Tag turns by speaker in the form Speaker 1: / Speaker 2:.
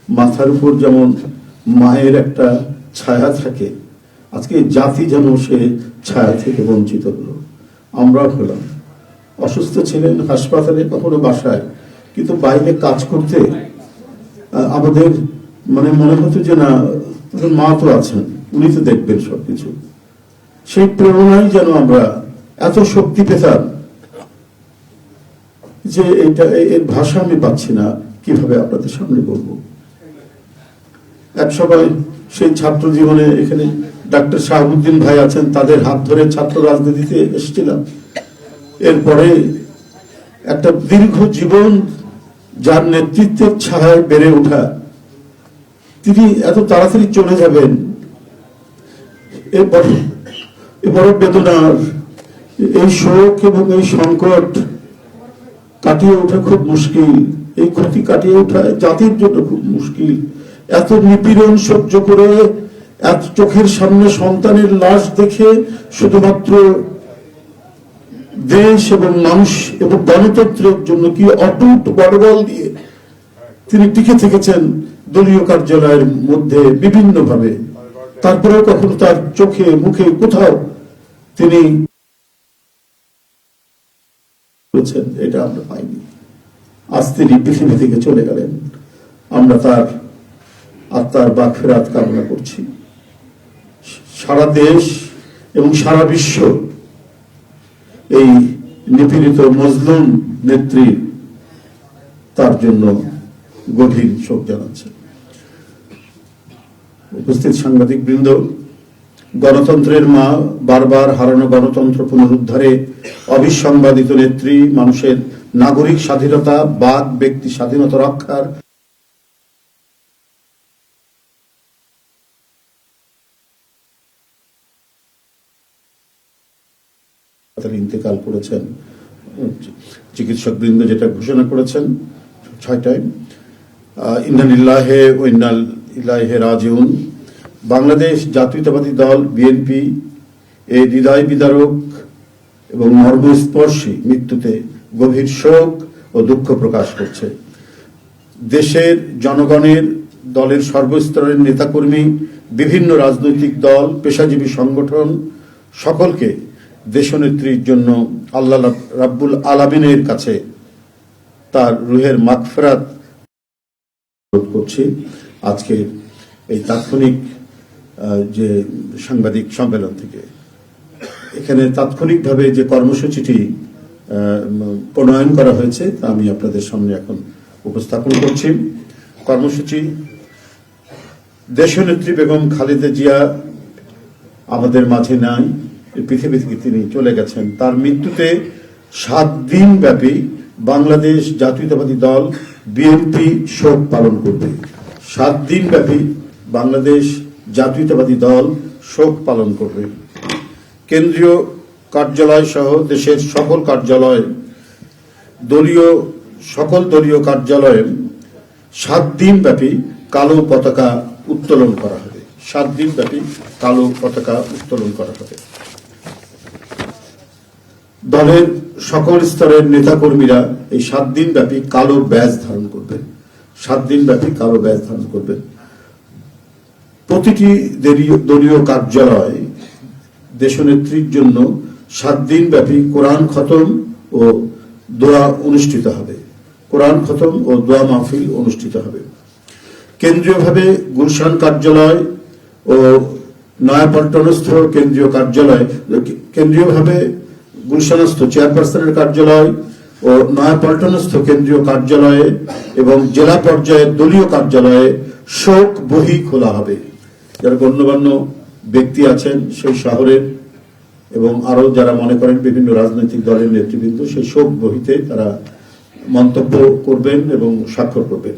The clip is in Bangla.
Speaker 1: মাথার উপর যেমন মায়ের একটা ছায়া থাকে, আজকে জাতি যেন সে ছায়া থেকে বঞ্চিত হলো। আমরা হলাম, অসুস্থ ছিলেন হাসপাতালে, কখনো বাসায়, কিন্তু বাইরে কাজ করতে আমাদের মনে হতো যে না, মা তো আছেন, উনি তো দেখবেন সবকিছু। সেই প্রেরণাই যেন আমরা এত শক্তি পেতাম যে এর ভাষা আমি পাচ্ছি না কিভাবে আপনাদের সামনে বলবো। এক সময় সেই ছাত্র জীবনে এখানে ডাক্তার শাহাবুদ্দিন ভাই আছেন, তাদের হাত ধরে ছাত্র রাজনীতিতে এসেছিলাম। এরপরে একটা দীর্ঘ জীবন যার নেতৃত্বের ছায়ায় বেড়ে ওঠা, তিনি এত তাড়াতাড়ি চলে যাবেন, এরপরে বড় বেদনার এই শোক এবং এই সংকট কাটিয়ে ওঠা খুব মুশকিল। এই ক্ষতি কাটিয়ে ওঠা জাতির জন্য খুব মুশকিল। এত নিপীড়ন সহ্য করে, এত চোখের সামনে সন্তানের লাশ দেখে শুধুমাত্র দেশ এবং মানুষ এবং গণতন্ত্রের জন্য কি অটুট বড়বল দিয়ে তিনি টিকে থেকেছেন দলীয় কার্যালয়ের মধ্যে বিভিন্ন ভাবে। তারপরেও কখনো তার চোখে মুখে কোথাও তিনি এটা আমরা পাইনি। আজ তিনি পৃথিবী থেকে চলে গেলেন, আমরা তার আত্মার মাগফিরাত কামনা করছি। সারা দেশ এবং সারা বিশ্ব এই নিপীড়িত মজলুম নেত্রী তার জন্য গভীর শোক জানাচ্ছে। উপস্থিত সাংবাদিক বৃন্দ, গণতন্ত্রের মা, বারবার হারানো গণতন্ত্র পুনরুদ্ধারে অবিসংবাদিত নেত্রী, মানুষের নাগরিক স্বাধীনতা, বাক ব্যক্তি স্বাধীনতা রক্ষার ইন্তেকাল করেছেন। চিকিৎসক বৃন্দ যেটা ঘোষণা করেছেন 6টায়, ইন্না লিল্লাহি ওয়া ইন্না ইলাইহি রাজিউন। বাংলাদেশ জাতীয়তাবাদী দল বিএনপি এই হৃদয় বিদারক এবং মর্মস্পর্শী মৃত্যুতে গভীর শোক ও দুঃখ প্রকাশ করছে। দেশের জনগণের, দলের সর্বস্তরের নেতাকর্মী, বিভিন্ন রাজনৈতিক দল, পেশাজীবী সংগঠন সকলকে দেশনেত্রীর জন্য আল্লাহ রাব্বুল আলামিনের কাছে তার রুহের মাগফিরাত করছি। আজকে এই তাৎক্ষণিক যে সাংবাদিক সম্মেলন থেকে এখানে তাৎক্ষণিকভাবে যে কর্মসূচিটি প্রণয়ন করা হয়েছে তা আমি আপনাদের সামনে এখন উপস্থাপন করছি। কর্মসূচি: দেশনেত্রী বেগম খালেদা জিয়া আমাদের মাঝে নাই, পৃথিবী থেকে তিনি চলে গেছেন। তার মৃত্যুতে 7 দিন ব্যাপী বাংলাদেশ জাতীয়তাবাদী দল বিএনপি শোক পালন করবে। 7 দিন ব্যাপী বাংলাদেশ জাতীয়তাবাদী দল শোক পালন করবে। কেন্দ্রীয় কার্যালয় সহ দেশের সকল কার্যালয়, সকল দলীয় কার্যালয়ে 7 দিন ব্যাপী কালো পতাকা উত্তোলন করা হবে। 7 দিন ব্যাপী কালো পতাকা উত্তোলন করা হবে। দলের সকল স্তরের নেতাকর্মীরা এই 7 দিন ব্যাপী কালো ব্যাজ ধারণ করবেন। 7 দিন ব্যাপী কালো ব্যাজ ধারণ করবেন। প্রতিটি দলীয় কার্যালয় দেশনেত্রীর জন্য 7 দিন ব্যাপী কোরআন খতম ও দোয়া অনুষ্ঠিত হবে। কোরআন খতম ও দোয়া মাহফিল অনুষ্ঠিত হবে। কেন্দ্রীয়ভাবে গুলশান কার্যালয় ও নয়াপল্টনস্থ কেন্দ্রীয় কার্যালয়, কেন্দ্রীয়ভাবে গুলশানস্থ চেয়ারপারসনের কার্যালয় ও নয়াপল্টনস্থ কেন্দ্রীয় কার্যালয়ে এবং জেলা পর্যায়ের দলীয় কার্যালয়ে শোক বহি খোলা হবে। যারা গণ্যমান্য ব্যক্তি আছেন সেই শহরের এবং আরো যারা মনে করেন বিভিন্ন রাজনৈতিক দলের নেতৃবৃন্দ, সেই শোক বহিতে তারা মন্তব্য করবেন এবং স্বাক্ষর করবেন।